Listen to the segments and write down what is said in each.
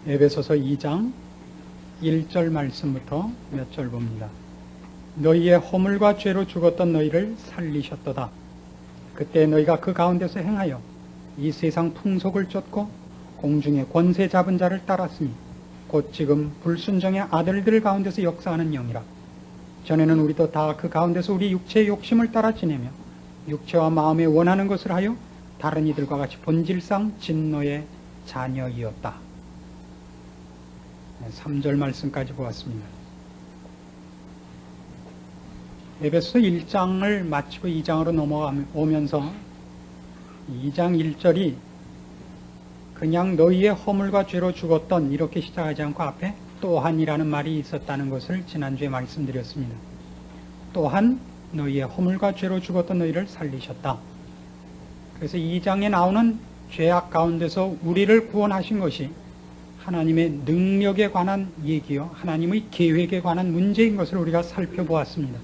에베소서 2장 1절 말씀부터 몇 절 봅니다. 너희의 허물과 죄로 죽었던 너희를 살리셨도다. 그때 너희가 그 가운데서 행하여 이 세상 풍속을 쫓고 공중의 권세 잡은 자를 따랐으니 곧 지금 불순종의 아들들 가운데서 역사하는 영이라. 전에는 우리도 다 그 가운데서 우리 육체의 욕심을 따라 지내며 육체와 마음에 원하는 것을 하여 다른 이들과 같이 본질상 진노의 자녀이었다. 3절 말씀까지 보았습니다. 에베소서 1장을 마치고 2장으로 넘어오면서 2장 1절이 그냥 너희의 허물과 죄로 죽었던 이렇게 시작하지 않고 앞에 또한이라는 말이 있었다는 것을 지난주에 말씀드렸습니다. 또한 너희의 허물과 죄로 죽었던 너희를 살리셨다. 그래서 2장에 나오는 죄악 가운데서 우리를 구원하신 것이 하나님의 능력에 관한 얘기요, 하나님의 계획에 관한 문제인 것을 우리가 살펴보았습니다.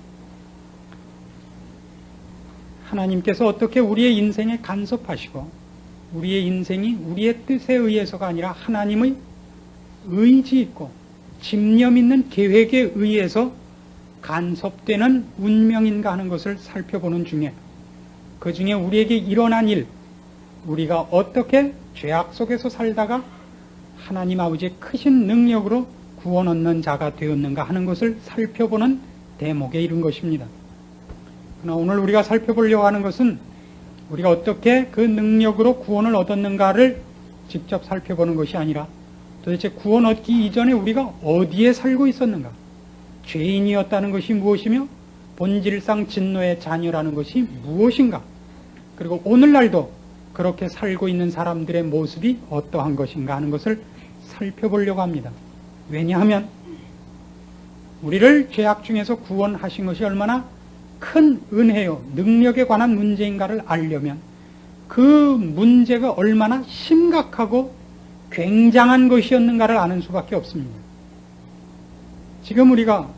하나님께서 어떻게 우리의 인생에 간섭하시고 우리의 인생이 우리의 뜻에 의해서가 아니라 하나님의 의지 있고 집념 있는 계획에 의해서 간섭되는 운명인가 하는 것을 살펴보는 중에 그 중에 우리에게 일어난 일, 우리가 어떻게 죄악 속에서 살다가 하나님 아버지의 크신 능력으로 구원 얻는 자가 되었는가 하는 것을 살펴보는 대목에 이른 것입니다. 그러나 오늘 우리가 살펴보려고 하는 것은 우리가 어떻게 그 능력으로 구원을 얻었는가를 직접 살펴보는 것이 아니라 도대체 구원 얻기 이전에 우리가 어디에 살고 있었는가, 죄인이었다는 것이 무엇이며 본질상 진노의 자녀라는 것이 무엇인가, 그리고 오늘날도 그렇게 살고 있는 사람들의 모습이 어떠한 것인가 하는 것을 살펴보려고 합니다. 왜냐하면 우리를 죄악 중에서 구원하신 것이 얼마나 큰 은혜요, 능력에 관한 문제인가를 알려면 그 문제가 얼마나 심각하고 굉장한 것이었는가를 아는 수밖에 없습니다. 지금 우리가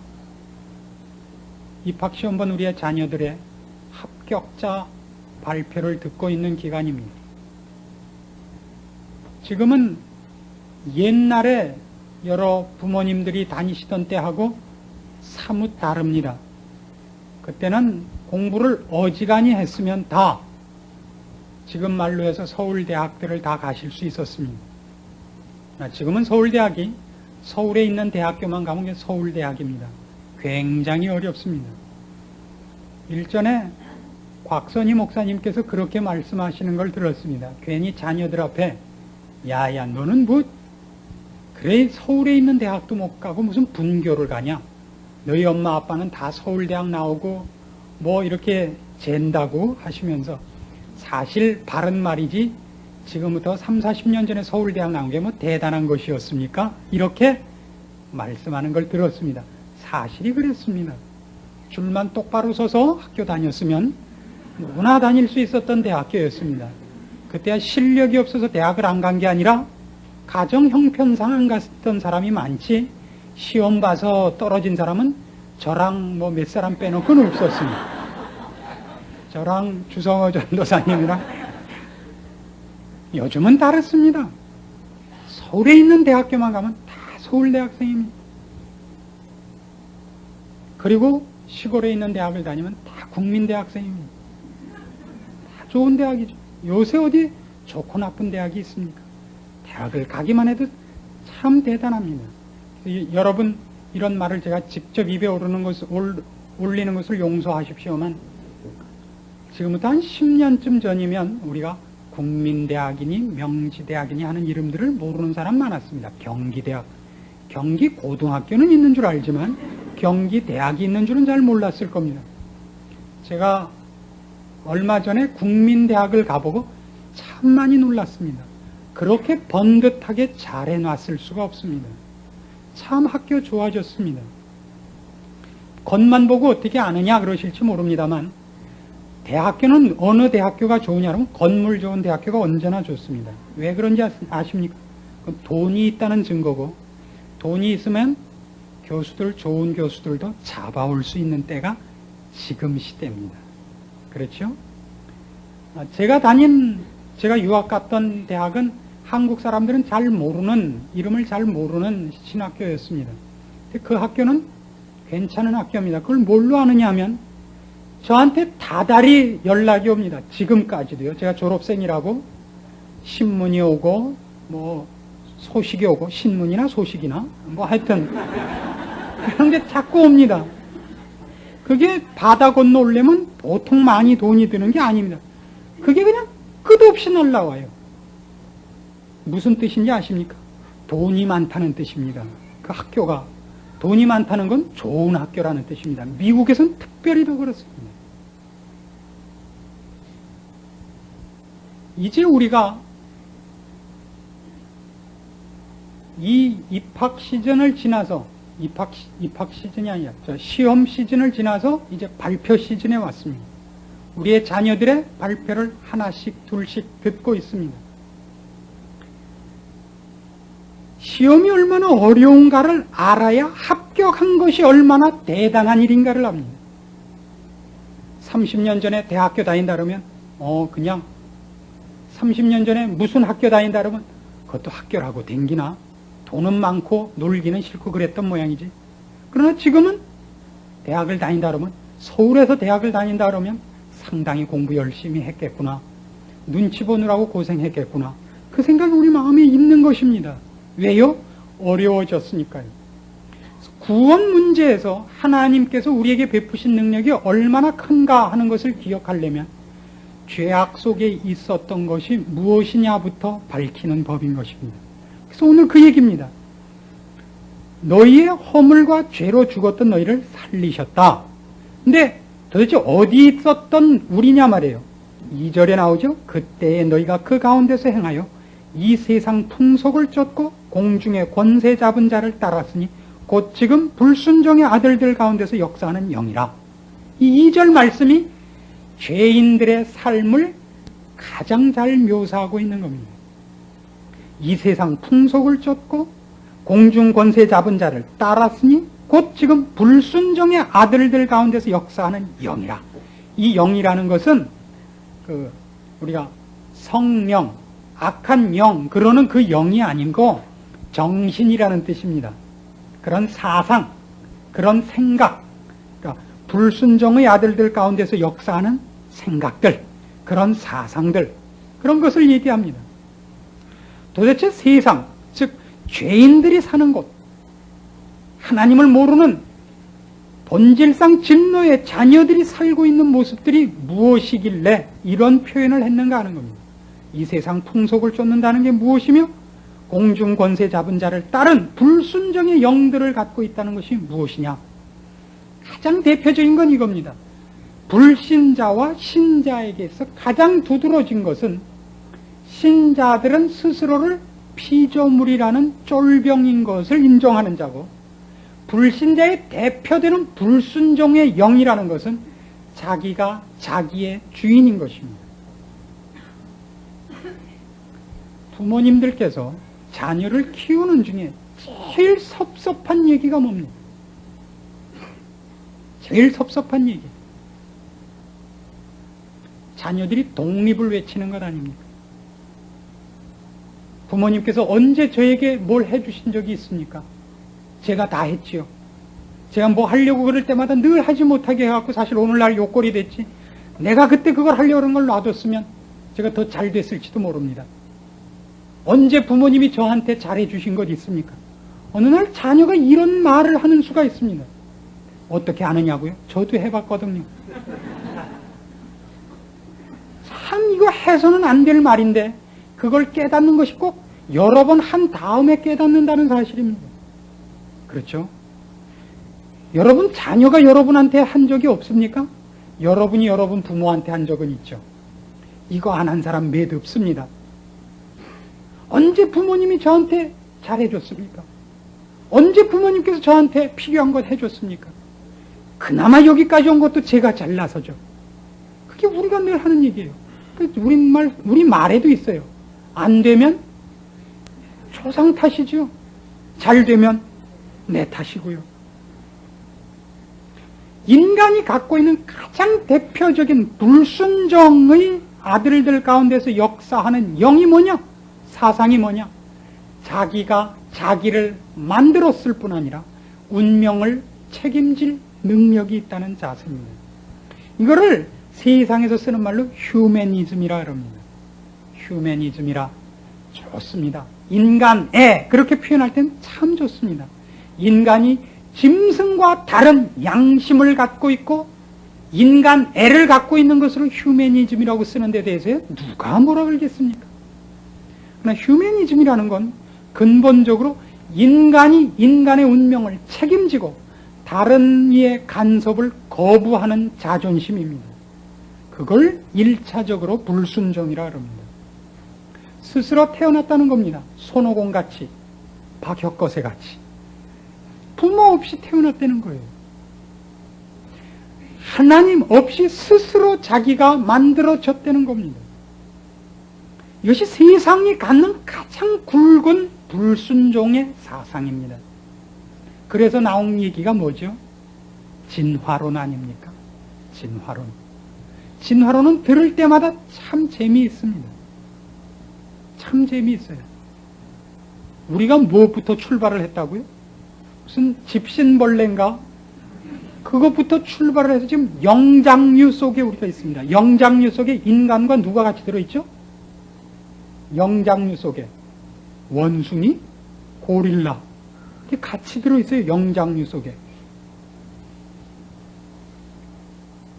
입학시험 본 우리의 자녀들의 합격자 발표를 듣고 있는 기간입니다. 지금은 옛날에 여러 부모님들이 다니시던 때하고 사뭇 다릅니다. 그때는 공부를 어지간히 했으면 다 지금 말로 해서 서울대학들을 다 가실 수 있었습니다. 지금은 서울대학이 서울에 있는 대학교만 가면 서울대학입니다. 굉장히 어렵습니다. 일전에 곽선희 목사님께서 그렇게 말씀하시는 걸 들었습니다. 괜히 자녀들 앞에 야야 너는 뭐 그래 서울에 있는 대학도 못 가고 무슨 분교를 가냐, 너희 엄마 아빠는 다 서울대학 나오고 뭐 이렇게 잰다고 하시면서 사실 바른 말이지 지금부터 30-40년 전에 서울대학 나온 게 뭐 대단한 것이었습니까? 이렇게 말씀하는 걸 들었습니다. 사실이 그랬습니다. 줄만 똑바로 서서 학교 다녔으면 누구나 다닐 수 있었던 대학교였습니다. 그때야 실력이 없어서 대학을 안 간 게 아니라 가정 형편상 안 갔던 사람이 많지 시험 봐서 떨어진 사람은 저랑 뭐 몇 사람 빼놓고는 없었습니다. 저랑 주성호 전도사님이랑. 요즘은 다릅니다. 서울에 있는 대학교만 가면 다 서울대학생입니다. 그리고 시골에 있는 대학을 다니면 다 국민대학생입니다. 다 좋은 대학이죠. 요새 어디 좋고 나쁜 대학이 있습니까? 대학을 가기만 해도 참 대단합니다. 여러분 이런 말을 제가 직접 입에 올리는 것을 용서하십시오만 지금부터 한 10년쯤 전이면 우리가 국민대학이니 명지대학이니 하는 이름들을 모르는 사람 많았습니다. 경기대학, 경기고등학교는 있는 줄 알지만 경기대학이 있는 줄은 잘 몰랐을 겁니다. 제가 얼마 전에 국민대학을 가보고 참 많이 놀랐습니다. 그렇게 번듯하게 잘 해놨을 수가 없습니다. 참 학교 좋아졌습니다. 겉만 보고 어떻게 아느냐 그러실지 모릅니다만 대학교는 어느 대학교가 좋으냐면 건물 좋은 대학교가 언제나 좋습니다. 왜 그런지 아십니까? 돈이 있다는 증거고 돈이 있으면 좋은 교수들도 잡아올 수 있는 때가 지금 시대입니다. 그렇죠? 제가 유학 갔던 대학은 한국 사람들은 잘 모르는, 이름을 잘 모르는 신학교였습니다. 그 학교는 괜찮은 학교입니다. 그걸 뭘로 아느냐 하면 저한테 다달이 연락이 옵니다. 지금까지도요. 제가 졸업생이라고 신문이 오고 뭐 소식이 오고, 신문이나 소식이나 뭐 하여튼 그런 게 자꾸 옵니다. 그게 바다 건너 오려면 보통 많이 돈이 드는 게 아닙니다. 그게 그냥 끝없이 날라와요. 무슨 뜻인지 아십니까? 돈이 많다는 뜻입니다. 그 학교가 돈이 많다는 건 좋은 학교라는 뜻입니다. 미국에서는 특별히 더 그렇습니다. 이제 우리가 이 입학 시즌을 지나서, 입학 시즌이 아니라 시험 시즌을 지나서 이제 발표 시즌에 왔습니다. 우리의 자녀들의 발표를 하나씩 둘씩 듣고 있습니다. 시험이 얼마나 어려운가를 알아야 합격한 것이 얼마나 대단한 일인가를 압니다. 30년 전에 대학교 다닌다 그러면 그냥 30년 전에 무슨 학교 다닌다 그러면 그것도 학교라고 댕기나, 돈은 많고 놀기는 싫고 그랬던 모양이지. 그러나 지금은 대학을 다닌다 그러면, 서울에서 대학을 다닌다 그러면 상당히 공부 열심히 했겠구나, 눈치 보느라고 고생했겠구나, 그 생각이 우리 마음에 있는 것입니다. 왜요? 어려워졌으니까요. 구원 문제에서 하나님께서 우리에게 베푸신 능력이 얼마나 큰가 하는 것을 기억하려면 죄악 속에 있었던 것이 무엇이냐부터 밝히는 법인 것입니다. 그래서 오늘 그 얘기입니다. 너희의 허물과 죄로 죽었던 너희를 살리셨다. 근데 도대체 어디 있었던 우리냐 말이에요. 2절에 나오죠. 그때에 너희가 그 가운데서 행하여 이 세상 풍속을 쫓고 공중의 권세 잡은 자를 따랐으니 곧 지금 불순종의 아들들 가운데서 역사하는 영이라. 이 2절 말씀이 죄인들의 삶을 가장 잘 묘사하고 있는 겁니다. 이 세상 풍속을 쫓고 공중 권세 잡은 자를 따랐으니 곧 지금 불순종의 아들들 가운데서 역사하는 영이라. 이 영이라는 것은 우리가 성령, 악한 영, 그러는 그 영이 아닌 거 정신이라는 뜻입니다. 그런 사상, 그런 생각, 그러니까 불순종의 아들들 가운데서 역사하는 생각들, 그런 사상들, 그런 것을 얘기합니다. 도대체 세상, 즉 죄인들이 사는 곳, 하나님을 모르는 본질상 진노의 자녀들이 살고 있는 모습들이 무엇이길래 이런 표현을 했는가 하는 겁니다. 이 세상 풍속을 쫓는다는 게 무엇이며 공중 권세 잡은 자를 따른 불순종의 영들을 갖고 있다는 것이 무엇이냐. 가장 대표적인 건 이겁니다. 불신자와 신자에게서 가장 두드러진 것은 신자들은 스스로를 피조물이라는 쫄병인 것을 인정하는 자고, 불신자의 대표되는 불순종의 영이라는 것은 자기가 자기의 주인인 것입니다. 부모님들께서 자녀를 키우는 중에 제일 섭섭한 얘기가 뭡니까? 제일 섭섭한 얘기. 자녀들이 독립을 외치는 것 아닙니까? 부모님께서 언제 저에게 뭘 해주신 적이 있습니까? 제가 다 했지요. 제가 뭐 하려고 그럴 때마다 늘 하지 못하게 해갖고 사실 오늘날 요꼴이 됐지, 내가 그때 그걸 하려고 그런 걸 놔뒀으면 제가 더 잘 됐을지도 모릅니다. 언제 부모님이 저한테 잘해주신 것 있습니까? 어느 날 자녀가 이런 말을 하는 수가 있습니다. 어떻게 아느냐고요? 저도 해봤거든요. 참 이거 해서는 안 될 말인데 그걸 깨닫는 것이 꼭 여러 번 한 다음에 깨닫는다는 사실입니다. 그렇죠? 여러분 자녀가 여러분한테 한 적이 없습니까? 여러분이 여러분 부모한테 한 적은 있죠. 이거 안 한 사람 몇 없습니다. 언제 부모님이 저한테 잘해줬습니까? 언제 부모님께서 저한테 필요한 것 해줬습니까? 그나마 여기까지 온 것도 제가 잘나서죠. 그게 우리가 늘 하는 얘기예요. 우리 말에도 있어요. 안 되면 조상 탓이죠. 잘 되면 내 탓이고요. 인간이 갖고 있는 가장 대표적인 불순종의 아들들 가운데서 역사하는 영이 뭐냐? 사상이 뭐냐? 자기가 자기를 만들었을 뿐 아니라 운명을 책임질 능력이 있다는 자세입니다. 이거를 세상에서 쓰는 말로 휴머니즘이라 그럽니다. 휴머니즘이라 좋습니다. 인간애 그렇게 표현할 땐 참 좋습니다. 인간이 짐승과 다른 양심을 갖고 있고 인간애를 갖고 있는 것으로 휴머니즘이라고 쓰는 데 대해서 누가 뭐라 그러겠습니까? 그러나 휴머니즘이라는 건 근본적으로 인간이 인간의 운명을 책임지고 다른 이의 간섭을 거부하는 자존심입니다. 그걸 1차적으로 불순종이라 합니다. 스스로 태어났다는 겁니다. 손오공 같이, 박혁거세 같이. 부모 없이 태어났다는 거예요. 하나님 없이 스스로 자기가 만들어졌다는 겁니다. 이것이 세상이 갖는 가장 굵은 불순종의 사상입니다. 그래서 나온 얘기가 뭐죠? 진화론 아닙니까? 진화론. 진화론은 들을 때마다 참 재미있습니다. 참 재미있어요. 우리가 무엇부터 출발을 했다고요? 무슨 집신벌레인가? 그것부터 출발을 해서 지금 영장류 속에 우리가 있습니다. 영장류 속에 인간과 누가 같이 들어있죠? 영장류 속에 원숭이, 고릴라 이렇게 같이 들어있어요. 영장류 속에.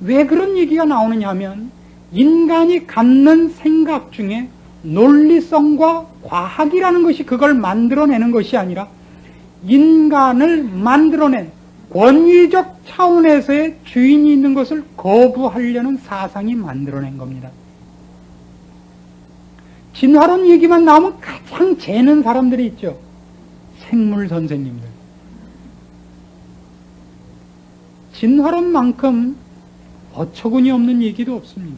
왜 그런 얘기가 나오느냐 하면 인간이 갖는 생각 중에 논리성과 과학이라는 것이 그걸 만들어내는 것이 아니라 인간을 만들어낸 권위적 차원에서의 주인이 있는 것을 거부하려는 사상이 만들어낸 겁니다. 진화론 얘기만 나오면 가장 재는 사람들이 있죠. 생물 선생님들. 진화론만큼 어처구니 없는 얘기도 없습니다.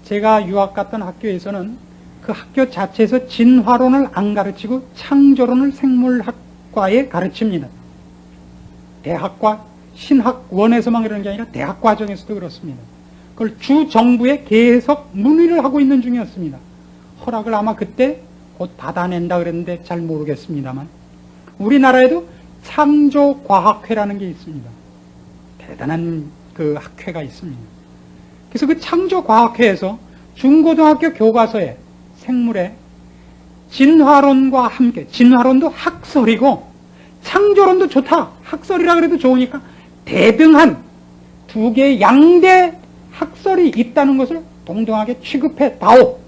제가 유학 갔던 학교에서는 그 학교 자체에서 진화론을 안 가르치고 창조론을 생물학과에 가르칩니다. 대학과 신학원에서만 그러는 게 아니라 대학 과정에서도 그렇습니다. 그걸 주 정부에 계속 문의를 하고 있는 중이었습니다. 허락을 아마 그때 곧 받아낸다 그랬는데 잘 모르겠습니다만 우리나라에도 창조과학회라는 게 있습니다. 대단한 그 학회가 있습니다. 그래서 그 창조과학회에서 중고등학교 교과서에 생물에 진화론과 함께, 진화론도 학설이고 창조론도 좋다, 학설이라 그래도 좋으니까 대등한 두 개의 양대 학설이 있다는 것을 동등하게 취급해 다오,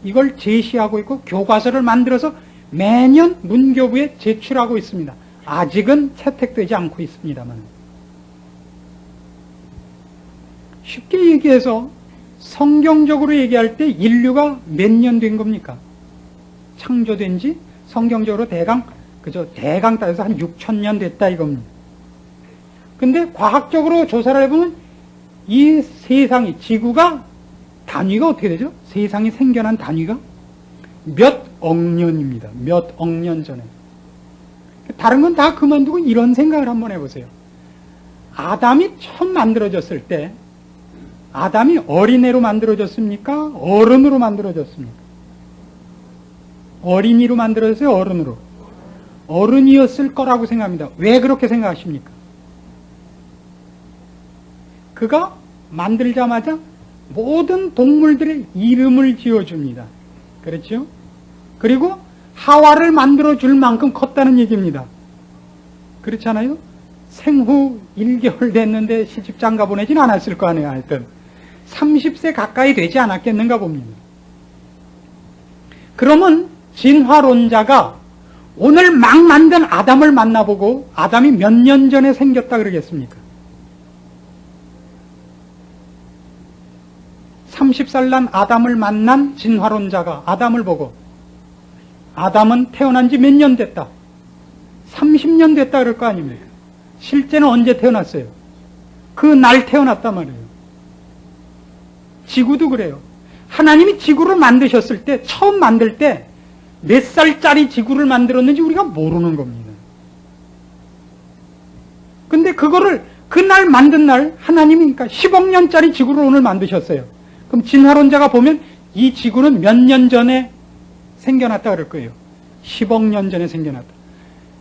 이걸 제시하고 있고 교과서를 만들어서 매년 문교부에 제출하고 있습니다. 아직은 채택되지 않고 있습니다만. 쉽게 얘기해서 성경적으로 얘기할 때 인류가 몇 년 된 겁니까? 창조된 지 성경적으로 대강 따져서 한 6,000년 됐다 이겁니다. 근데 과학적으로 조사를 해보면 이 세상이, 지구가 단위가 어떻게 되죠? 세상이 생겨난 단위가 몇 억 년입니다. 몇 억 년 전에. 다른 건 다 그만두고 이런 생각을 한번 해보세요. 아담이 처음 만들어졌을 때 아담이 어린애로 만들어졌습니까? 어른으로 만들어졌습니까? 어린이로 만들어졌어요? 어른으로? 어른이었을 거라고 생각합니다. 왜 그렇게 생각하십니까? 그가 만들자마자 모든 동물들의 이름을 지어줍니다. 그렇죠? 그리고 하와를 만들어줄 만큼 컸다는 얘기입니다. 그렇잖아요? 생후 1개월 됐는데 시집장가 보내진 않았을 거 아니에요. 하여튼 30세 가까이 되지 않았겠는가 봅니다. 그러면 진화론자가 오늘 막 만든 아담을 만나보고 아담이 몇 년 전에 생겼다 그러겠습니까? 30살 난 아담을 만난 진화론자가 아담을 보고 아담은 태어난 지 몇 년 됐다, 30년 됐다 그럴 거 아닙니까? 실제는 언제 태어났어요? 그 날 태어났단 말이에요. 지구도 그래요. 하나님이 지구를 만드셨을 때, 처음 만들 때 몇 살짜리 지구를 만들었는지 우리가 모르는 겁니다. 근데 그거를 그날 만든 날 하나님이 그러니까 10억 년짜리 지구를 오늘 만드셨어요. 그럼 진화론자가 보면 이 지구는 몇 년 전에 생겨났다 그럴 거예요. 10억 년 전에 생겨났다.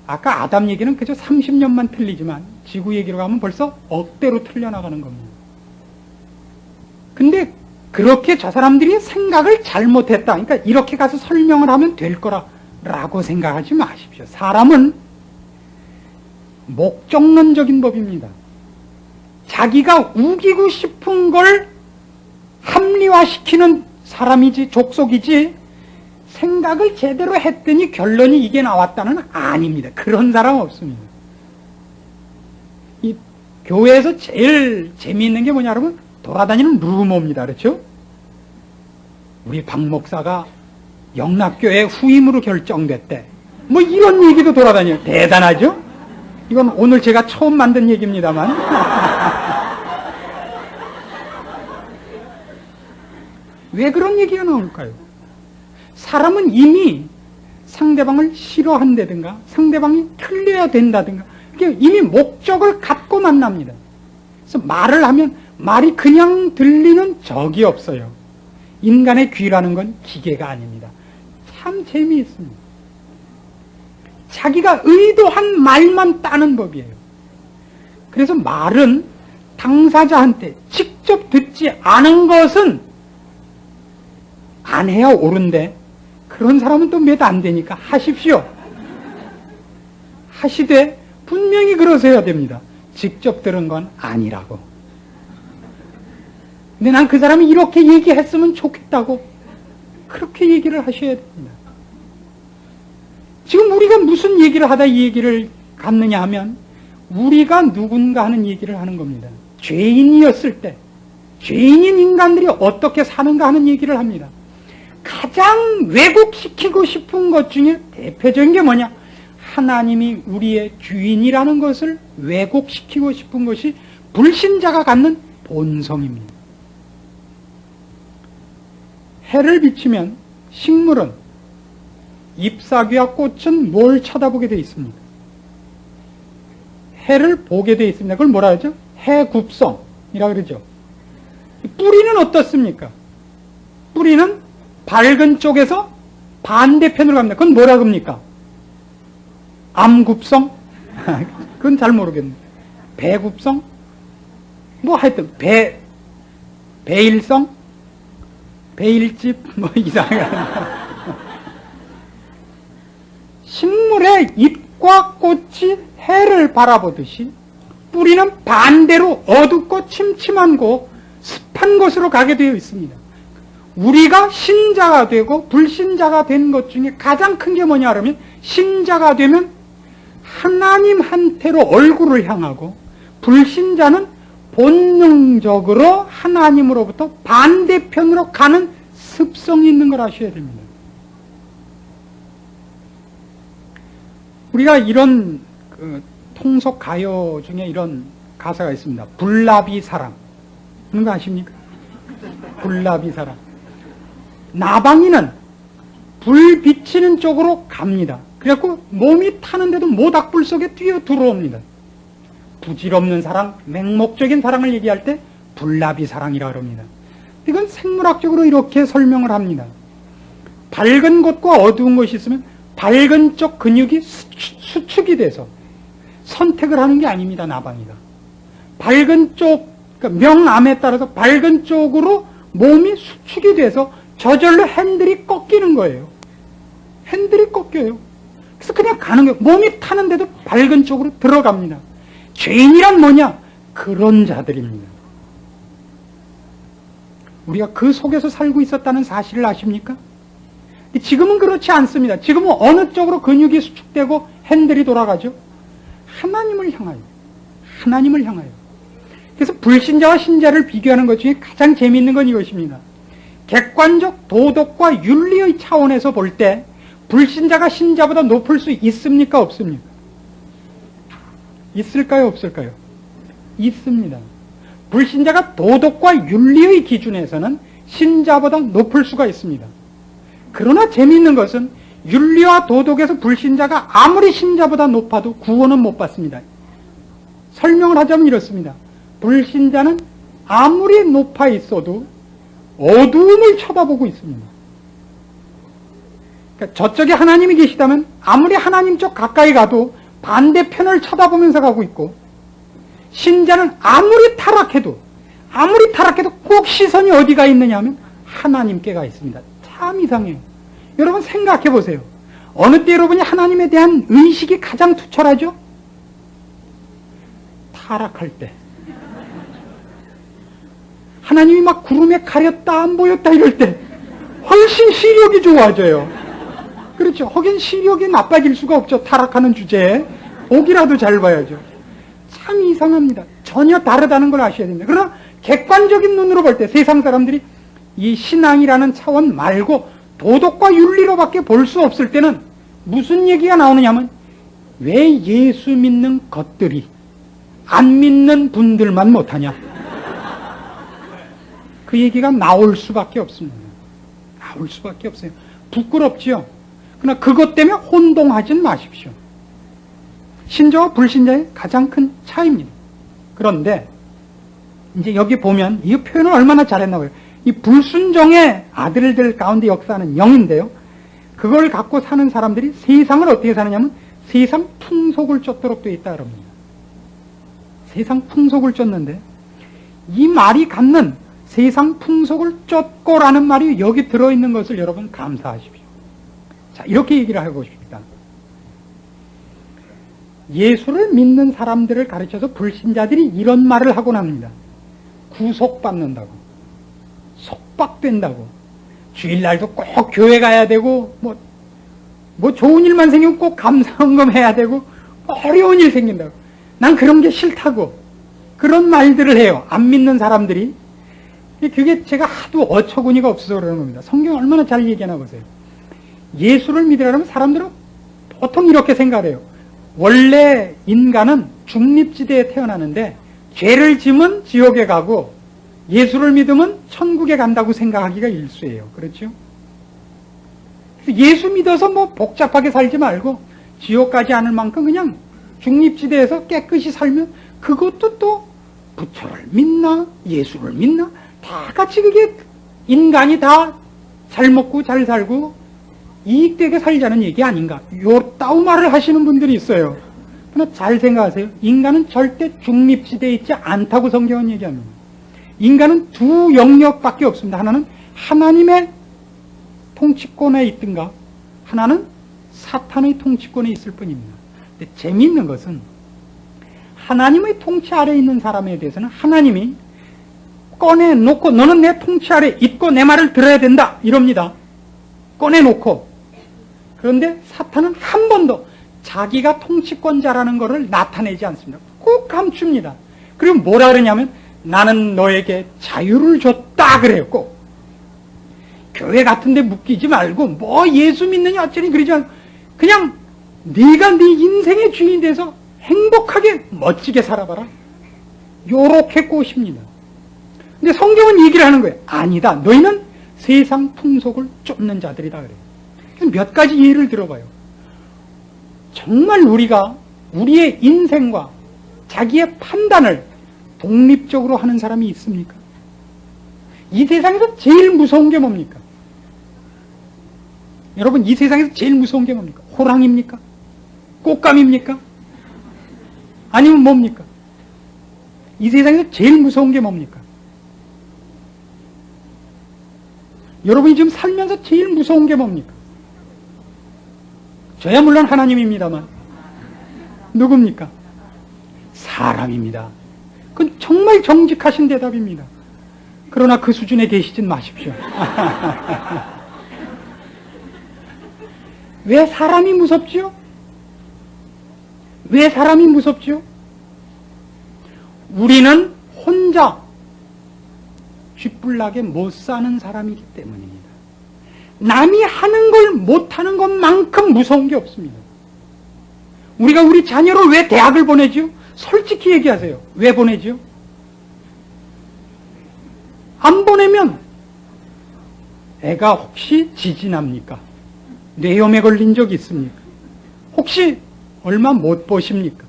아까 아담 얘기는 그저 30년만 틀리지만 지구 얘기로 가면 벌써 억대로 틀려나가는 겁니다. 근데 그렇게 저 사람들이 생각을 잘못했다. 그러니까 이렇게 가서 설명을 하면 될 거라고 생각하지 마십시오. 사람은 목적론적인 법입니다. 자기가 우기고 싶은 걸 합리화시키는 사람이지, 족속이지, 생각을 제대로 했더니 결론이 이게 나왔다는 아닙니다. 그런 사람 없습니다. 이 교회에서 제일 재미있는 게 뭐냐, 여러분? 돌아다니는 루머입니다. 그렇죠? 우리 박 목사가 영락교회 후임으로 결정됐대. 뭐 이런 얘기도 돌아다녀요. 대단하죠? 이건 오늘 제가 처음 만든 얘기입니다만. 왜 그런 얘기가 나올까요? 사람은 이미 상대방을 싫어한다든가 상대방이 틀려야 된다든가 이미 목적을 갖고 만납니다. 그래서 말을 하면 말이 그냥 들리는 적이 없어요. 인간의 귀라는 건 기계가 아닙니다. 참 재미있습니다. 자기가 의도한 말만 따는 법이에요. 그래서 말은 당사자한테 직접 듣지 않은 것은 안 해야 옳은데 그런 사람은 또 몇 안 되니까 하십시오. 하시되 분명히 그러셔야 됩니다. 직접 들은 건 아니라고. 근데 난 그 사람이 이렇게 얘기했으면 좋겠다고 그렇게 얘기를 하셔야 됩니다. 지금 우리가 무슨 얘기를 하다 이 얘기를 갖느냐 하면 우리가 누군가 하는 얘기를 하는 겁니다. 죄인이었을 때 죄인인 인간들이 어떻게 사는가 하는 얘기를 합니다. 가장 왜곡시키고 싶은 것 중에 대표적인 게 뭐냐? 하나님이 우리의 주인이라는 것을 왜곡시키고 싶은 것이 불신자가 갖는 본성입니다. 해를 비추면 식물은 잎사귀와 꽃은 뭘 쳐다보게 되어 있습니까? 해를 보게 되어 있습니다. 그걸 뭐라 하죠? 해굽성이라고 그러죠. 뿌리는 어떻습니까? 뿌리는 밝은 쪽에서 반대편으로 갑니다. 그건 뭐라 그럽니까? 암굽성? 그건 잘 모르겠네. 배굽성? 뭐 하여튼 배일성? 배일집? 뭐 이상하게 식물의 잎과 꽃이 해를 바라보듯이 뿌리는 반대로 어둡고 침침한 곳, 습한 곳으로 가게 되어 있습니다. 우리가 신자가 되고 불신자가 된 것 중에 가장 큰 게 뭐냐 그러면 신자가 되면 하나님한테로 얼굴을 향하고 불신자는 본능적으로 하나님으로부터 반대편으로 가는 습성이 있는 걸 아셔야 됩니다. 우리가 이런 통속 가요 중에 이런 가사가 있습니다. 불나비 사랑. 그런 거 아십니까? 불나비 사랑. 나방이는 불 비치는 쪽으로 갑니다. 그래갖고 몸이 타는데도 모닥불 속에 뛰어 들어옵니다. 부질없는 사랑, 맹목적인 사랑을 얘기할 때 불나비 사랑이라고 합니다. 이건 생물학적으로 이렇게 설명을 합니다. 밝은 곳과 어두운 곳이 있으면 밝은 쪽 근육이 수축이 돼서 선택을 하는 게 아닙니다. 나방이가. 밝은 쪽, 그러니까 명암에 따라서 밝은 쪽으로 몸이 수축이 돼서 저절로 핸들이 꺾이는 거예요. 핸들이 꺾여요. 그래서 그냥 가는 거예요. 몸이 타는데도 밝은 쪽으로 들어갑니다. 죄인이란 뭐냐? 그런 자들입니다. 우리가 그 속에서 살고 있었다는 사실을 아십니까? 지금은 그렇지 않습니다. 지금은 어느 쪽으로 근육이 수축되고 핸들이 돌아가죠? 하나님을 향하여. 하나님을 향하여. 그래서 불신자와 신자를 비교하는 것 중에 가장 재미있는 건 이것입니다. 객관적 도덕과 윤리의 차원에서 볼 때 불신자가 신자보다 높을 수 있습니까? 없습니까? 있을까요? 없을까요? 있습니다. 불신자가 도덕과 윤리의 기준에서는 신자보다 높을 수가 있습니다. 그러나 재미있는 것은 윤리와 도덕에서 불신자가 아무리 신자보다 높아도 구원은 못 받습니다. 설명을 하자면 이렇습니다. 불신자는 아무리 높아 있어도 어두움을 쳐다보고 있습니다. 그러니까 저쪽에 하나님이 계시다면 아무리 하나님 쪽 가까이 가도 반대편을 쳐다보면서 가고 있고, 신자는 아무리 타락해도 꼭 시선이 어디가 있느냐 하면 하나님께 가 있습니다. 참 이상해요. 여러분 생각해 보세요. 어느 때 여러분이 하나님에 대한 의식이 가장 투철하죠? 타락할 때. 하나님이 막 구름에 가렸다 안 보였다 이럴 때 훨씬 시력이 좋아져요. 그렇죠. 하긴 시력이 나빠질 수가 없죠. 타락하는 주제에. 보기라도 잘 봐야죠. 참 이상합니다. 전혀 다르다는 걸 아셔야 됩니다. 그러나 객관적인 눈으로 볼 때 세상 사람들이 이 신앙이라는 차원 말고 도덕과 윤리로밖에 볼 수 없을 때는 무슨 얘기가 나오느냐면, 왜 예수 믿는 것들이 안 믿는 분들만 못하냐, 그 얘기가 나올 수밖에 없습니다. 나올 수밖에 없어요. 부끄럽지요. 그러나 그것 때문에 혼동하진 마십시오. 신자와 불신자의 가장 큰 차이입니다. 그런데 이제 여기 보면 이 표현을 얼마나 잘했나고요. 이 불순종의 아들들 가운데 역사하는 영인데요, 그걸 갖고 사는 사람들이 세상을 어떻게 사느냐면 세상 풍속을 쫓도록 되어 있다 그럽니다. 세상 풍속을 쫓는데, 이 말이 갖는 세상 풍속을 쫓고라는 말이 여기 들어있는 것을 여러분 감사하십시오. 자, 이렇게 얘기를 하고 싶습니다. 예수를 믿는 사람들을 가르쳐서 불신자들이 이런 말을 하곤 합니다. 구속받는다고, 속박된다고, 주일날도 꼭 교회 가야 되고, 뭐 좋은 일만 생기면 꼭 감사헌금 해야 되고, 어려운 일 생긴다고. 난 그런 게 싫다고 그런 말들을 해요. 안 믿는 사람들이. 그게 제가 하도 어처구니가 없어서 그러는 겁니다. 성경 얼마나 잘 얘기하나 보세요. 예수를 믿으려면 사람들은 보통 이렇게 생각을 해요. 원래 인간은 중립지대에 태어나는데 죄를 지면 지옥에 가고 예수를 믿으면 천국에 간다고 생각하기가 일수예요. 그렇죠? 예수 믿어서 뭐 복잡하게 살지 말고 지옥 가지 않을 만큼 그냥 중립지대에서 깨끗이 살면, 그것도 또 부처를 믿나 예수를 믿나 다 같이 그게 인간이 다 잘 먹고 잘 살고 이익되게 살자는 얘기 아닌가, 요 따우 말을 하시는 분들이 있어요. 그러나 잘 생각하세요. 인간은 절대 중립지대에 있지 않다고 성경은 얘기합니다. 인간은 두 영역밖에 없습니다. 하나는 하나님의 통치권에 있든가, 하나는 사탄의 통치권에 있을 뿐입니다. 근데 재미있는 것은 하나님의 통치 아래에 있는 사람에 대해서는 하나님이 꺼내놓고 너는 내 통치 아래 있고 내 말을 들어야 된다 이럽니다. 꺼내놓고. 그런데 사탄은 한 번도 자기가 통치권자라는 것을 나타내지 않습니다. 꼭 감춥니다. 그리고 뭐라 그러냐면 나는 너에게 자유를 줬다 그래요. 꼭. 교회 같은 데 묶이지 말고 뭐 예수 믿느냐 어쩌니 그러지 않고 그냥 네가 네 인생의 주인이 돼서 행복하게 멋지게 살아봐라. 요렇게 꼬십니다. 근데 성경은 얘기를 하는 거예요. 아니다. 너희는 세상 풍속을 쫓는 자들이다 그래요. 그래서 몇 가지 예를 들어봐요. 정말 우리가 우리의 인생과 자기의 판단을 독립적으로 하는 사람이 있습니까? 이 세상에서 제일 무서운 게 뭡니까? 여러분, 이 세상에서 제일 무서운 게 뭡니까? 호랑이입니까? 꽃감입니까? 아니면 뭡니까? 이 세상에서 제일 무서운 게 뭡니까? 여러분이 지금 살면서 제일 무서운 게 뭡니까? 저야 물론 하나님입니다만 누굽니까? 사람입니다. 그건 정말 정직하신 대답입니다. 그러나 그 수준에 계시진 마십시오. 왜 사람이 무섭지요? 왜 사람이 무섭지요? 우리는 혼자 쥐뿔나게 못 사는 사람이기 때문입니다. 남이 하는 걸 못하는 것만큼 무서운 게 없습니다. 우리가 우리 자녀를 왜 대학을 보내지요? 솔직히 얘기하세요. 왜 보내지요? 안 보내면 애가 혹시 지진합니까? 뇌염에 걸린 적 있습니까? 혹시 얼마 못 보십니까?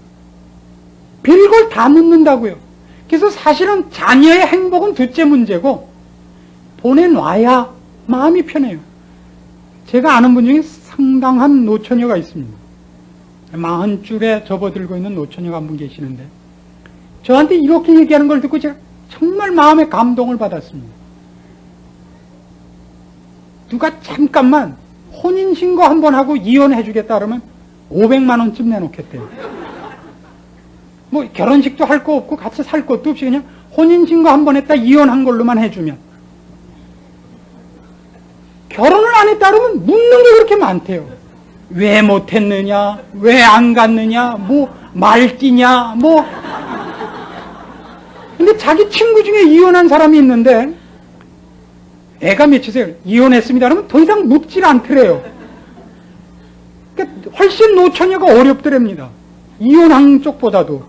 별걸 다 묻는다고요. 그래서 사실은 자녀의 행복은 둘째 문제고 보내놔야 마음이 편해요. 제가 아는 분 중에 상당한 노처녀가 있습니다. 40줄에 접어들고 있는 노처녀가 한 분 계시는데 저한테 이렇게 얘기하는 걸 듣고 제가 정말 마음에 감동을 받았습니다. 누가 잠깐만 혼인신고 한번 하고 이혼해 주겠다 그러면 500만 원쯤 내놓겠대요. 뭐 결혼식도 할 거 없고 같이 살 것도 없이 그냥 혼인신고 한번 했다 이혼한 걸로만 해주면. 결혼을 안 했다 그러면 묻는 게 그렇게 많대요. 왜 못했느냐, 왜 안 갔느냐, 뭐 말띠냐, 뭐. 근데 자기 친구 중에 이혼한 사람이 있는데 애가 몇이세요? 이혼했습니다 그러면 더 이상 묻질 않더래요. 그러니까 훨씬 노처녀가 어렵더랍니다. 이혼한 쪽보다도.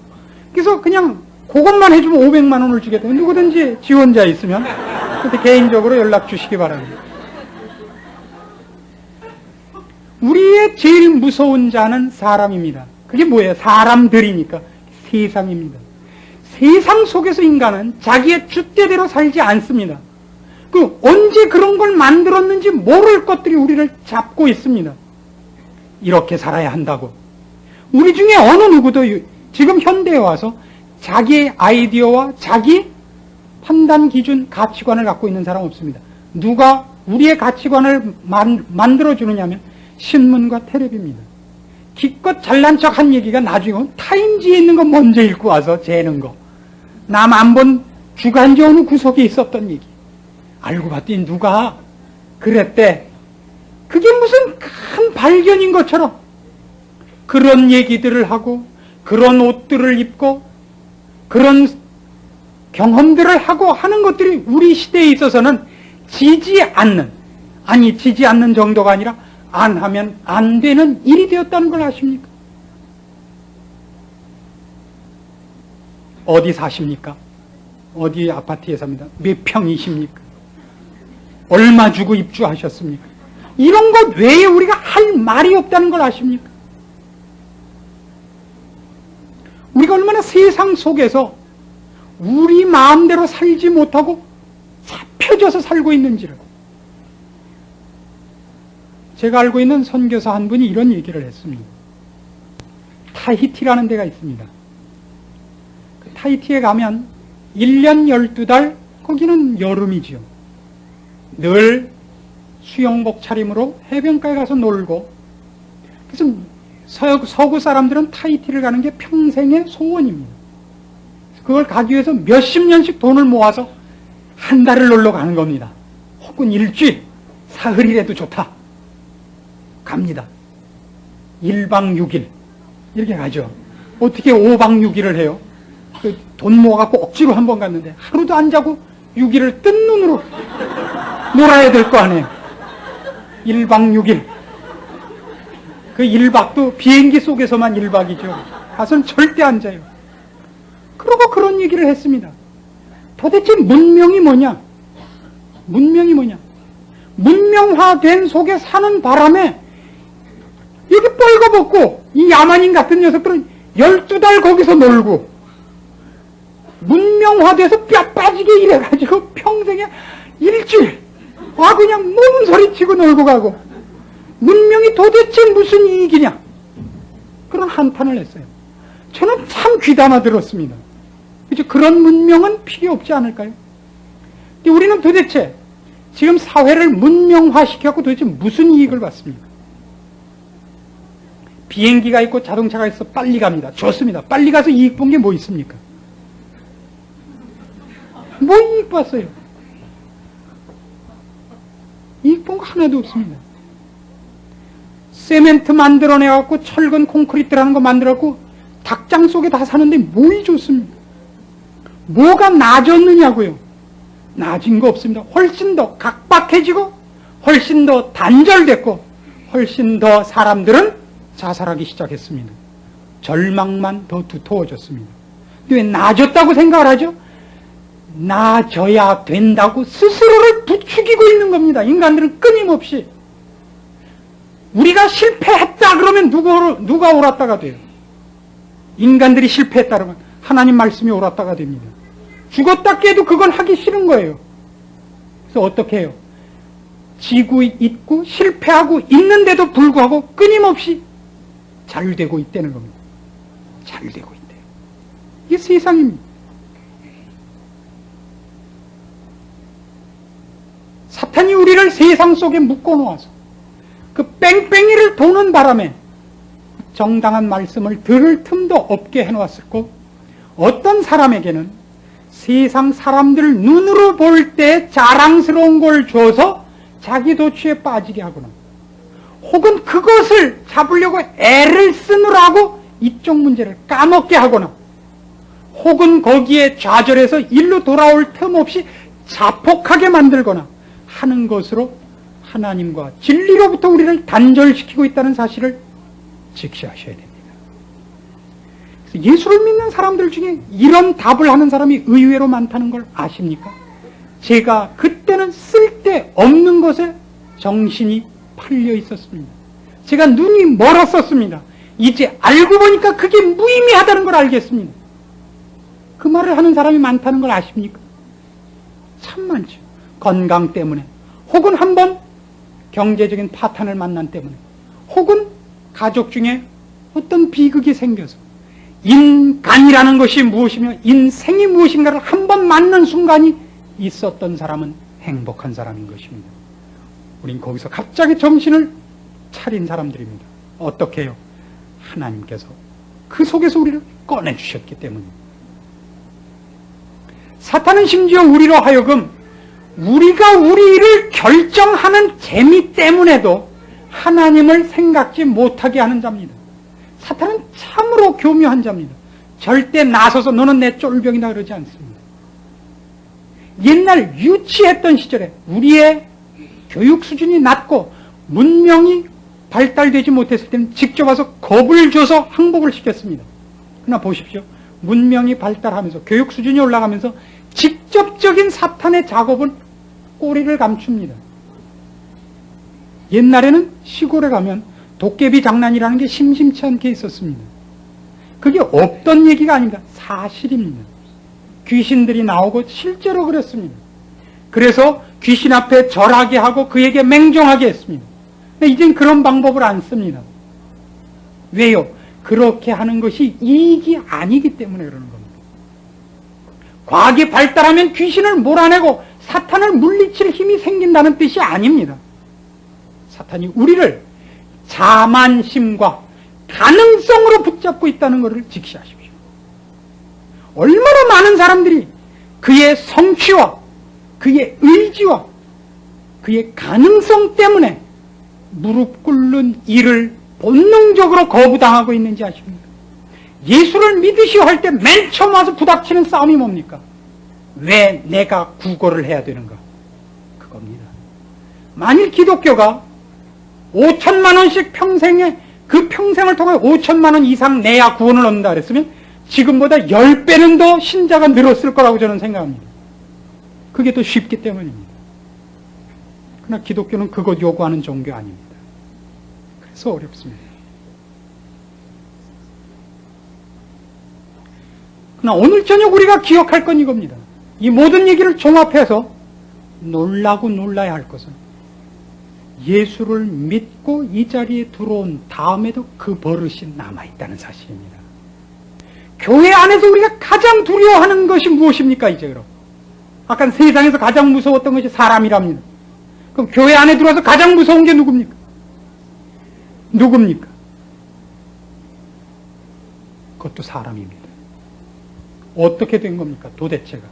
그래서 그냥 그것만 해주면 500만 원을 주겠다. 누구든지 지원자 있으면 개인적으로 연락 주시기 바랍니다. 우리의 제일 무서운 자는 사람입니다. 그게 뭐예요? 사람들이니까 세상입니다. 세상 속에서 인간은 자기의 줏대대로 살지 않습니다. 그 언제 그런 걸 만들었는지 모를 것들이 우리를 잡고 있습니다. 이렇게 살아야 한다고. 우리 중에 어느 누구도 지금 현대에 와서 자기의 아이디어와 자기 판단 기준, 가치관을 갖고 있는 사람 없습니다. 누가 우리의 가치관을 만들어주느냐면 신문과 텔레비입니다. 기껏 잘난 척 한 얘기가 나중에 타임지에 있는 거 먼저 읽고 와서 재는 거. 남 안 본 주간지 어느 구석에 있었던 얘기. 알고 봤더니 누가 그랬대. 그게 무슨 큰 발견인 것처럼 그런 얘기들을 하고 그런 옷들을 입고 그런 경험들을 하고 하는 것들이 우리 시대에 있어서는 지지 않는 정도가 아니라 안 하면 안 되는 일이 되었다는 걸 아십니까? 어디 사십니까? 어디 아파트에 삽니다. 몇 평이십니까? 얼마 주고 입주하셨습니까? 이런 것 외에 우리가 할 말이 없다는 걸 아십니까? 우리가 얼마나 세상 속에서 우리 마음대로 살지 못하고 잡혀져서 살고 있는지를. 제가 알고 있는 선교사 한 분이 이런 얘기를 했습니다. 타히티라는 데가 있습니다. 그 타히티에 가면 1년 12달 거기는 여름이지요. 늘 수영복 차림으로 해변가에 가서 놀고, 그래서 서구 사람들은 타히티를 가는 게 평생의 소원입니다. 그걸 가기 위해서 몇십 년씩 돈을 모아서 한 달을 놀러 가는 겁니다. 혹은 일주일, 사흘이라도 좋다. 갑니다. 1박 6일 이렇게 가죠. 어떻게 5박 6일을 해요? 돈 모아갖고 억지로 한 번 갔는데 하루도 안 자고 6일을 뜬 눈으로 놀아야 될 거 아니에요. 1박 6일. 그 1박도 비행기 속에서만 1박이죠. 가서는 절대 안 자요. 그러고 그런 얘기를 했습니다. 도대체 문명이 뭐냐? 문명이 뭐냐? 문명화된 속에 사는 바람에 여기 뻘거벗고 이 야만인 같은 녀석들은 12달 거기서 놀고 문명화돼서 뼈 빠지게 일해가지고 평생에 일주일 그냥 몸소리 치고 놀고 가고 문명이 도대체 무슨 이익이냐? 그런 한탄을 했어요. 저는 참 귀담아 들었습니다. 그죠? 그런 문명은 필요 없지 않을까요? 근데 우리는 도대체 지금 사회를 문명화시켜갖고 도대체 무슨 이익을 받습니까? 비행기가 있고 자동차가 있어 빨리 갑니다. 좋습니다. 빨리 가서 이익 본 게 뭐 있습니까? 뭐 이익 봤어요? 이익 본 거 하나도 없습니다. 세멘트 만들어내갖고 철근 콘크리트라는 거 만들어갖고 닭장 속에 다 사는데 뭐이 좋습니까? 뭐가 나아졌느냐고요? 나아진 거 없습니다. 훨씬 더 각박해지고 훨씬 더 단절됐고 훨씬 더 사람들은 자살하기 시작했습니다. 절망만 더 두터워졌습니다. 근데 왜 나아졌다고 생각을 하죠? 나아져야 된다고 스스로를 부추기고 있는 겁니다. 인간들은 끊임없이. 우리가 실패했다 그러면 누가 옳았다가 돼요? 인간들이 실패했다 그러면 하나님 말씀이 옳았다가 됩니다. 죽었다 깨도 그건 하기 싫은 거예요. 그래서 어떻게 해요? 지고 있고 실패하고 있는데도 불구하고 끊임없이 잘 되고 있다는 겁니다. 잘 되고 있대요. 이게 세상입니다. 사탄이 우리를 세상 속에 묶어놓아서 그 뺑뺑이를 도는 바람에 정당한 말씀을 들을 틈도 없게 해놓았었고, 어떤 사람에게는 세상 사람들 눈으로 볼 때 자랑스러운 걸 줘서 자기 도취에 빠지게 하거나, 혹은 그것을 잡으려고 애를 쓰느라고 이쪽 문제를 까먹게 하거나, 혹은 거기에 좌절해서 일로 돌아올 틈 없이 자폭하게 만들거나 하는 것으로 하나님과 진리로부터 우리를 단절시키고 있다는 사실을 직시하셔야 됩니다. 그래서 예수를 믿는 사람들 중에 이런 답을 하는 사람이 의외로 많다는 걸 아십니까? 제가 그때는 쓸데없는 것에 정신이 팔려 있었습니다. 제가 눈이 멀었었습니다. 이제 알고 보니까 그게 무의미하다는 걸 알겠습니다. 그 말을 하는 사람이 많다는 걸 아십니까? 참 많죠. 건강 때문에, 혹은 한번 경제적인 파탄을 만난 때문에, 혹은 가족 중에 어떤 비극이 생겨서 인간이라는 것이 무엇이며 인생이 무엇인가를 한번 맞는 순간이 있었던 사람은 행복한 사람인 것입니다. 우린 거기서 갑자기 정신을 차린 사람들입니다. 어떻게 해요? 하나님께서 그 속에서 우리를 꺼내주셨기 때문입니다. 사탄은 심지어 우리로 하여금 우리가 우리 일을 결정하는 재미 때문에도 하나님을 생각지 못하게 하는 자입니다. 사탄은 참으로 교묘한 자입니다. 절대 나서서 너는 내 쫄병이다 그러지 않습니다. 옛날 유치했던 시절에 우리의 교육 수준이 낮고 문명이 발달되지 못했을 때는 직접 와서 겁을 줘서 항복을 시켰습니다. 그러나 보십시오. 문명이 발달하면서 교육 수준이 올라가면서 직접적인 사탄의 작업은 꼬리를 감춥니다. 옛날에는 시골에 가면 도깨비 장난이라는 게 심심치 않게 있었습니다. 그게 없던 얘기가 아닙니다. 사실입니다. 귀신들이 나오고 실제로 그랬습니다. 그래서 귀신 앞에 절하게 하고 그에게 맹종하게 했습니다. 근데 이젠 그런 방법을 안 씁니다. 왜요? 그렇게 하는 것이 이익이 아니기 때문에 그러는 겁니다. 과학이 발달하면 귀신을 몰아내고 사탄을 물리칠 힘이 생긴다는 뜻이 아닙니다. 사탄이 우리를 자만심과 가능성으로 붙잡고 있다는 것을 직시하십시오. 얼마나 많은 사람들이 그의 성취와 그의 의지와 그의 가능성 때문에 무릎 꿇는 일을 본능적으로 거부당하고 있는지 아십니까? 예수를 믿으시오 할 때 맨 처음 와서 부닥치는 싸움이 뭡니까? 왜 내가 구걸을 해야 되는가? 그겁니다. 만일 기독교가 5천만 원씩 평생에 그 평생을 통해 5천만 원 이상 내야 구원을 얻는다 그랬으면 지금보다 10배는 더 신자가 늘었을 거라고 저는 생각합니다. 그게 더 쉽기 때문입니다. 그러나 기독교는 그것 요구하는 종교 아닙니다. 그래서 어렵습니다. 그러나 오늘 저녁 우리가 기억할 건 이겁니다. 이 모든 얘기를 종합해서 놀라고 놀라야 할 것은 예수를 믿고 이 자리에 들어온 다음에도 그 버릇이 남아있다는 사실입니다. 교회 안에서 우리가 가장 두려워하는 것이 무엇입니까? 이제 그럼 아까 세상에서 가장 무서웠던 것이 사람이랍니다. 그럼 교회 안에 들어와서 가장 무서운 게 누굽니까? 누굽니까? 그것도 사람입니다. 어떻게 된 겁니까? 도대체가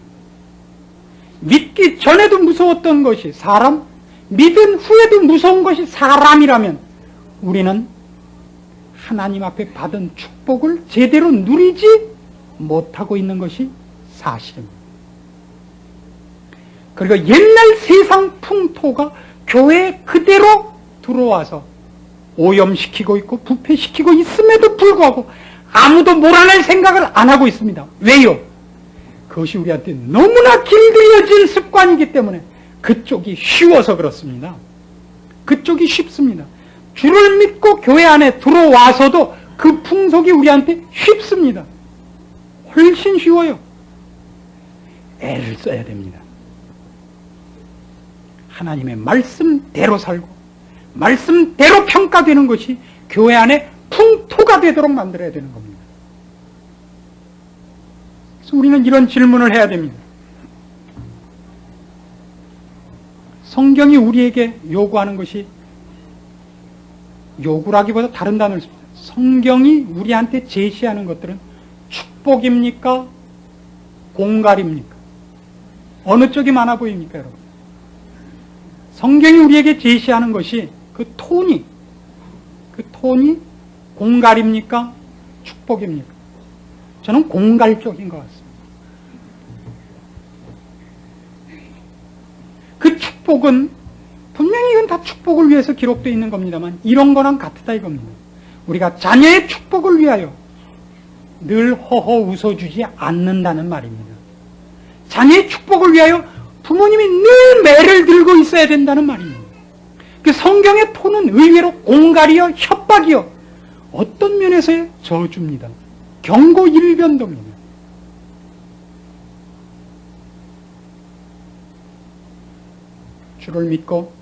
믿기 전에도 무서웠던 것이 사람, 믿은 후에도 무서운 것이 사람이라면 우리는 하나님 앞에 받은 축복을 제대로 누리지 못하고 있는 것이 사실입니다. 그리고 옛날 세상 풍토가 교회에 그대로 들어와서 오염시키고 있고 부패시키고 있음에도 불구하고 아무도 몰아낼 생각을 안 하고 있습니다. 왜요? 그것이 우리한테 너무나 길들여진 습관이기 때문에 그쪽이 쉬워서 그렇습니다. 그쪽이 쉽습니다. 주를 믿고 교회 안에 들어와서도 그 풍속이 우리한테 쉽습니다. 훨씬 쉬워요. 애를 써야 됩니다. 하나님의 말씀대로 살고 말씀대로 평가되는 것이 교회 안에 풍토가 되도록 만들어야 되는 겁니다. 그래서 우리는 이런 질문을 해야 됩니다. 성경이 우리에게 요구하는 것이, 요구라기보다 다른 단어를 씁니다. 성경이 우리한테 제시하는 것들은 축복입니까? 공갈입니까? 어느 쪽이 많아 보입니까, 여러분? 성경이 우리에게 제시하는 것이 그 톤이 공갈입니까? 축복입니까? 저는 공갈 쪽인 것 같습니다. 그 축복은 분명히 이건 다 축복을 위해서 기록되어 있는 겁니다만 이런 거랑 같다 이겁니다. 우리가 자녀의 축복을 위하여 늘 허허 웃어주지 않는다는 말입니다. 자녀의 축복을 위하여 부모님이 늘 매를 들고 있어야 된다는 말입니다. 그 성경의 톤은 의외로 공갈이요 협박이요 어떤 면에서의 저주입니다. 경고 일변도입니다. 주를 믿고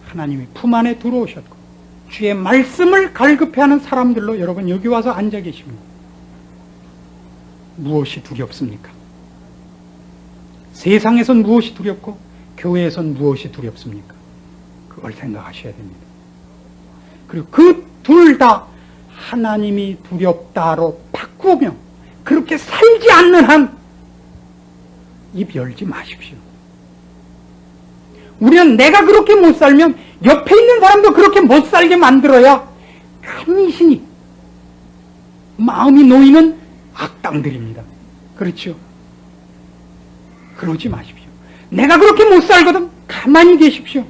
하나님이 품 안에 들어오셨고 주의 말씀을 갈급해하는 사람들로 여러분 여기 와서 앉아 계십니다. 무엇이 두렵습니까? 세상에선 무엇이 두렵고 교회에선 무엇이 두렵습니까? 그걸 생각하셔야 됩니다. 그리고 그 둘 다 하나님이 두렵다로 바꾸며 그렇게 살지 않는 한 입 열지 마십시오. 우리는 내가 그렇게 못 살면 옆에 있는 사람도 그렇게 못 살게 만들어야 간신히 마음이 놓이는 악당들입니다. 그렇죠? 그러지 마십시오. 내가 그렇게 못 살거든 가만히 계십시오.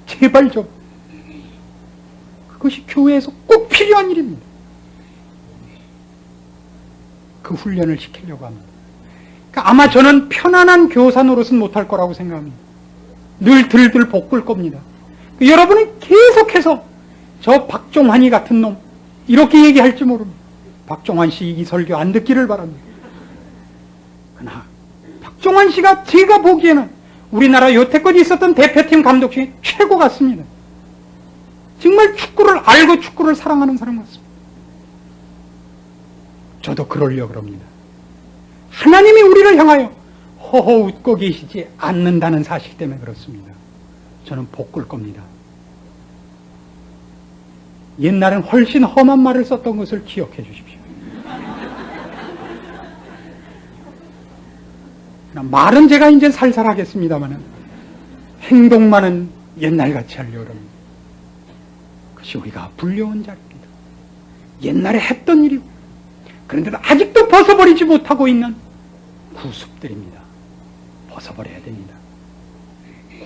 제발 좀. 그것이 교회에서 꼭 필요한 일입니다. 그 훈련을 시키려고 합니다. 그러니까 아마 저는 편안한 교사 노릇은 못할 거라고 생각합니다. 늘 들들 볶을 겁니다. 여러분은 계속해서 저 박종환이 같은 놈 이렇게 얘기할지 모릅니다. 박종환 씨 이 설교 안 듣기를 바랍니다. 그러나 박종환 씨가 제가 보기에는 우리나라 여태껏 있었던 대표팀 감독 중에 최고 같습니다. 정말 축구를 알고 축구를 사랑하는 사람 같습니다. 저도 그러려고 합니다. 하나님이 우리를 향하여 허허 웃고 계시지 않는다는 사실 때문에 그렇습니다. 저는 볶을 겁니다. 옛날엔 훨씬 험한 말을 썼던 것을 기억해 주십시오. 말은 제가 이제 살살 하겠습니다만 행동만은 옛날같이 하려고 합니다. 그것이 우리가 불려온 자리입니다. 옛날에 했던 일이고 그런데도 아직도 벗어버리지 못하고 있는 구습들입니다. 벗어버려야 됩니다.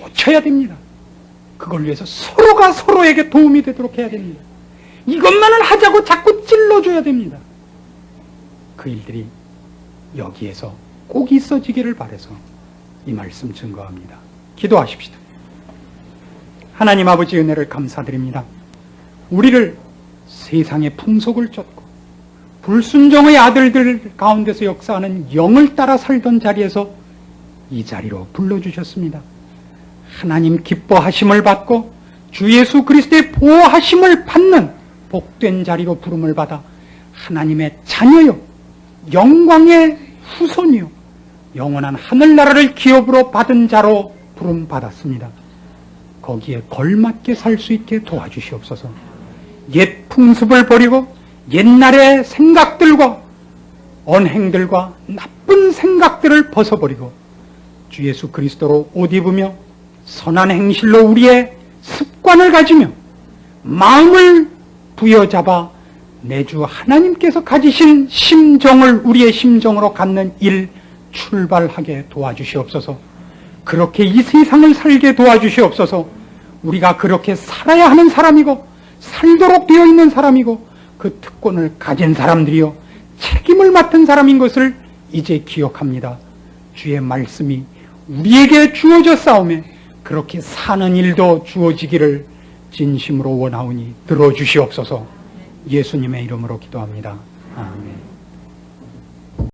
고쳐야 됩니다. 그걸 위해서 서로가 서로에게 도움이 되도록 해야 됩니다. 이것만은 하자고 자꾸 찔러줘야 됩니다. 그 일들이 여기에서 꼭 있어지기를 바라서 이 말씀 증거합니다. 기도하십시다. 하나님 아버지 은혜를 감사드립니다. 우리를 세상의 풍속을 쫓고 불순종의 아들들 가운데서 역사하는 영을 따라 살던 자리에서 이 자리로 불러주셨습니다. 하나님 기뻐하심을 받고 주 예수 그리스도의 보호하심을 받는 복된 자리로 부름을 받아 하나님의 자녀요 영광의 후손이요 영원한 하늘나라를 기업으로 받은 자로 부름받았습니다. 거기에 걸맞게 살 수 있게 도와주시옵소서. 옛 풍습을 버리고 옛날의 생각들과 언행들과 나쁜 생각들을 벗어버리고 주 예수 그리스도로 옷 입으며 선한 행실로 우리의 습관을 가지며 마음을 부여잡아 내주 하나님께서 가지신 심정을 우리의 심정으로 갖는 일 출발하게 도와주시옵소서. 그렇게 이 세상을 살게 도와주시옵소서. 우리가 그렇게 살아야 하는 사람이고 살도록 되어 있는 사람이고 그 특권을 가진 사람들이요 책임을 맡은 사람인 것을 이제 기억합니다. 주의 말씀이 우리에게 주어져 싸우며 그렇게 사는 일도 주어지기를 진심으로 원하오니 들어주시옵소서. 예수님의 이름으로 기도합니다. 아멘.